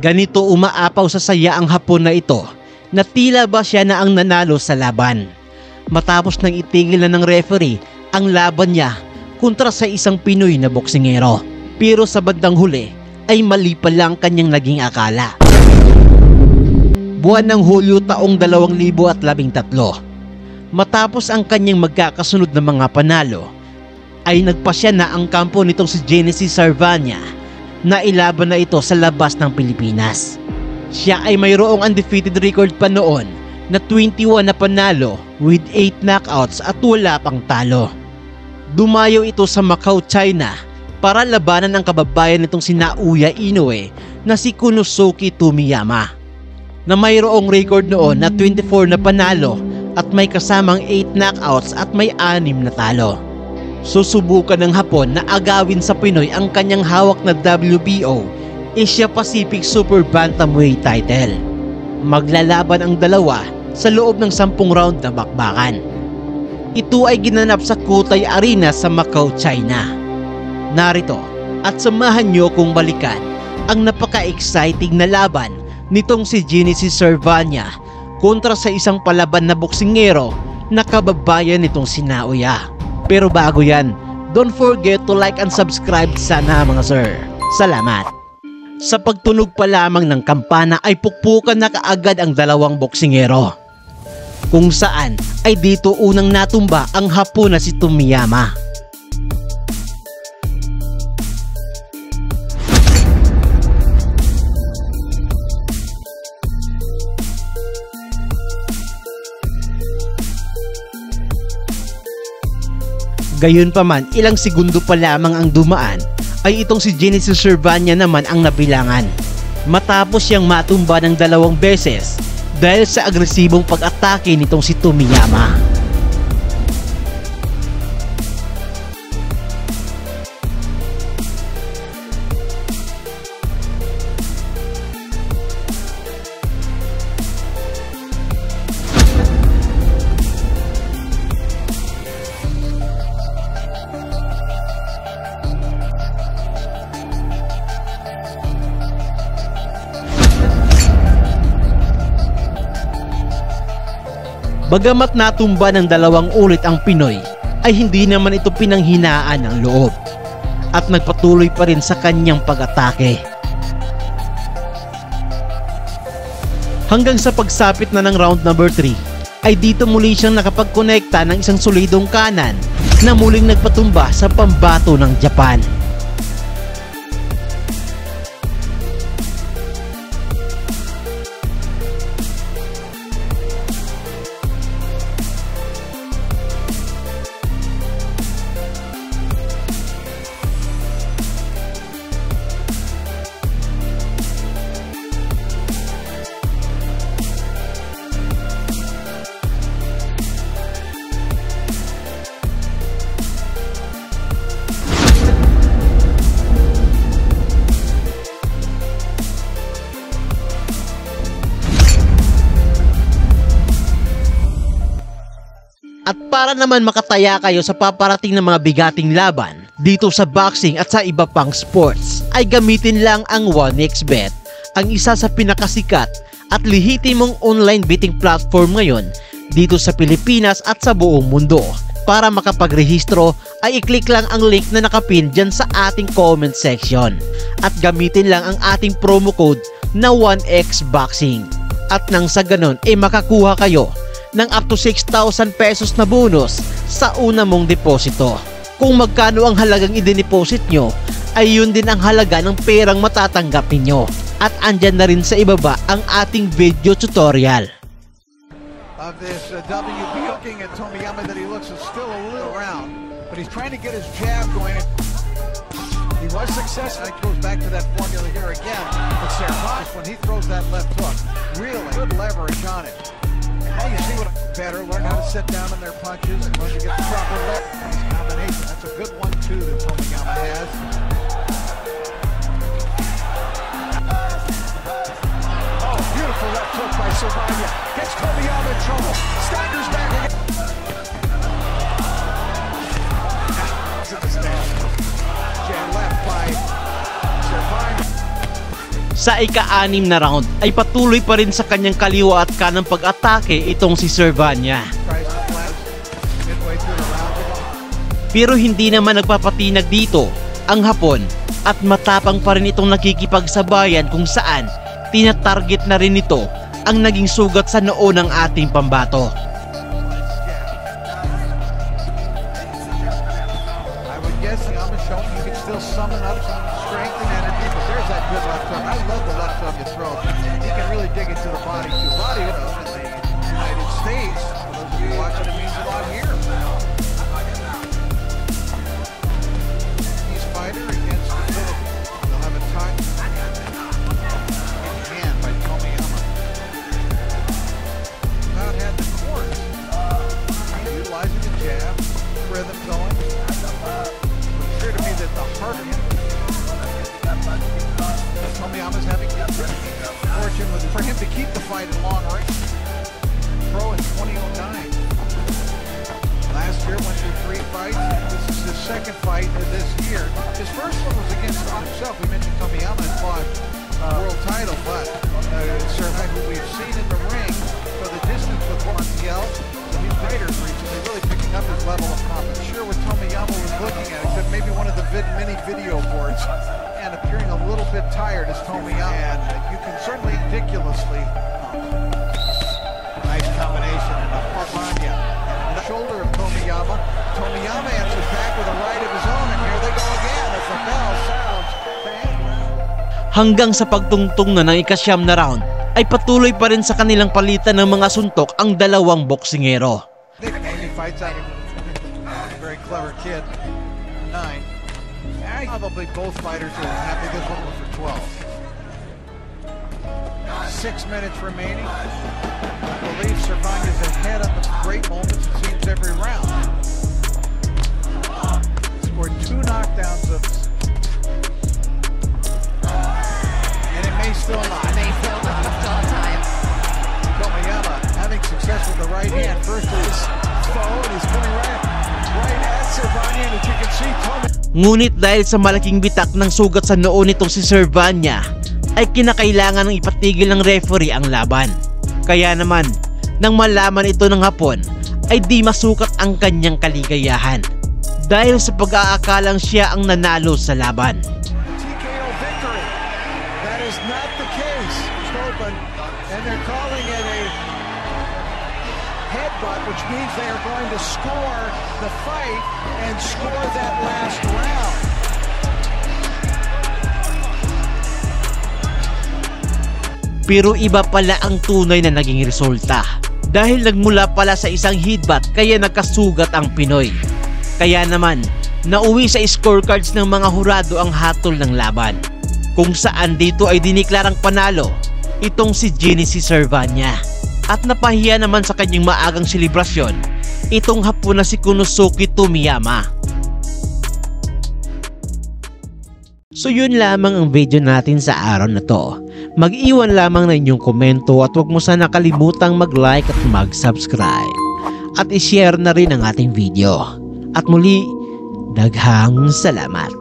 Ganito umaapaw sa saya ang Hapon na ito na tila ba siya na ang nanalo sa laban. Matapos nang itigil na ng referee ang laban niya kontra sa isang Pinoy na boksingero. Pero sa bandang huli ay mali pala ang kanyang naging akala. Buwan ng Hulyo taong 2013, matapos ang kanyang magkakasunod na mga panalo, ay nagpasya na ang kampo nitong si Genesis Sarvania na ilaban na ito sa labas ng Pilipinas. Siya ay mayroong undefeated record pa noon na 21 na panalo with 8 knockouts at wala pang talo. Dumayo ito sa Macau, China para labanan ang kababayan nitong si Naoya Inoue na si Konosuke Tomiyama, na mayroong record noon na 24 na panalo at may kasamang 8 knockouts at may 6 na talo. Susubukan ng Hapon na agawin sa Pinoy ang kanyang hawak na WBO Asia Pacific Super Bantamweight title. Maglalaban ang dalawa sa loob ng 10 round na bakbakan. Ito ay ginanap sa Cotai Arena sa Macau, China. Narito at samahan nyo kung balikan ang napaka-exciting na laban nitong si Genesis Sarvania kontra sa isang palaban na boksingero na kababayan nitong si Naoya. Pero bago yan, don't forget to like and subscribe sana mga sir. Salamat. Sa pagtunog pa lamang ng kampana ay pukpukan na kaagad ang dalawang boksingero, kung saan ay dito unang natumba ang Hapon na si Tomiyama. Gayunpaman, ilang segundo pa lamang ang dumaan ay itong si Genesis Sarvania naman ang nabilangan, matapos siyang matumba ng 2 beses dahil sa agresibong pag-atake nitong si Tomiyama. Bagamat natumba ng 2 ulit ang Pinoy, ay hindi naman ito pinanghinaan ng loob at nagpatuloy pa rin sa kanyang pag-atake. Hanggang sa pagsapit na ng round number 3, ay dito muli siyang nakapagkonekta ng isang solidong kanan na muling nagpatumba sa pambato ng Japan. At para naman makataya kayo sa paparating na mga bigating laban dito sa boxing at sa iba pang sports, ay gamitin lang ang 1xBet, ang isa sa pinakasikat at lehitimong online betting platform ngayon dito sa Pilipinas at sa buong mundo. Para makapagrehistro ay i-click lang ang link na nakapin dyan sa ating comment section at gamitin lang ang ating promo code na 1xboxing, at nang sa ganon ay makakuha kayo ng up to 6,000 pesos na bonus sa una mong deposito. Kung magkano ang halagang i-deposit nyo, ay yun din ang halaga ng perang matatanggap ninyo. At andyan na rin sa ibaba ang ating video tutorial. Of this WB hooking at Tomiyama that he looks is still a little round, but he's trying to get his jab going. He was successful. It goes back to that formula here again. But Sarvania, when he throws that left hook, really good leverage on it. Now you see what better, learn how to sit down in their punches and learn to get the proper leverage combination. That's a good one too that Tomiyama has. Oh, beautiful left hook by Sarvania. Gets Tomiyama in trouble. Staggers back again. Jab left by Sarvania. Sa ika-6 na round ay patuloy pa rin sa kanyang kaliwa at kanang pag-atake itong si Servania. Pero hindi naman nagpapatinag dito ang Hapon at matapang pa rin itong nakikipagsabayan kung saan tinatarget na rin ito ang naging sugat sa noo ng ating pambato. I would guess Yama showing you can still summon up some strength and energy, but there's that good left hook. I love the left hook you throw. He can really dig it to the body too. Body in the United States. For those of you watching, it means a lot here. He's fighter against the Philippines. They'll have a time in hand by Tomiyama. About had the course. He's utilizing the jab, rhythm going. To me that the heart of him, Tomiyama's having fortune with for him to keep the fight in long range. Pro in 2009. Last year went through 3 fights. This is his second fight this year. His first one was against himself. We mentioned Tomiyama had fought world title, but Servania, who we've seen in the ring for the distance with Montiel, the new fighters recently really picking up his level of confidence. Sure, what Tomiyama was looking at, except maybe one of the mini video boards, and appearing a little bit tired as Tomiyama. And you can certainly ridiculously nice combination in the Servania and the shoulder of Tomiyama. Tomiyama answers back with a right of his own, and here they go again as the bell sounds. Hanggang sa pagtungtong na ng ika-9 na round ay patuloy pa rin sa kanilang palitan ng mga suntok ang dalawang boksingero. He fights out a very clever kid. 9. Probably both fighters are happy this one was for 12. 6 minutes remaining. I believe Servania's ahead on the great moments, it seems, every round. Scored 2 knockdowns of, and it may still not. It may still time. Tomiyama having success with the right hand. First to his foe, and he's coming right at Servania, and as you can see, Ngunit dahil sa malaking bitak ng sugat sa noo nitong si Servania, ay kinakailangan ng ipatigil ng referee ang laban. Kaya naman, nang malaman ito ng Hapon, ay di masukat ang kanyang kaligayahan dahil sa pag-aakalang siya ang nanalo sa laban. TKO victory. That is not the case. It's open, and they're calling it a headbutt, which means they are going to score the fight and score that last round. Pero iba pala ang tunay na naging resulta dahil nagmula pala sa isang headbutt kaya nagkasugat ang Pinoy. Kaya naman, nauwi sa scorecards ng mga hurado ang hatol ng laban, kung saan dito ay diniklarang panalo itong si Genesis Servania. At napahiya naman sa kanyang maagang selebrasyon itong Hapon na si Konosuke Tomiyama. So yun lamang ang video natin sa araw na to. Mag-iwan lamang na inyong komento at huwag mo sana kalimutang mag-like at mag-subscribe. At i-share na rin ang ating video. At muli, daghang salamat.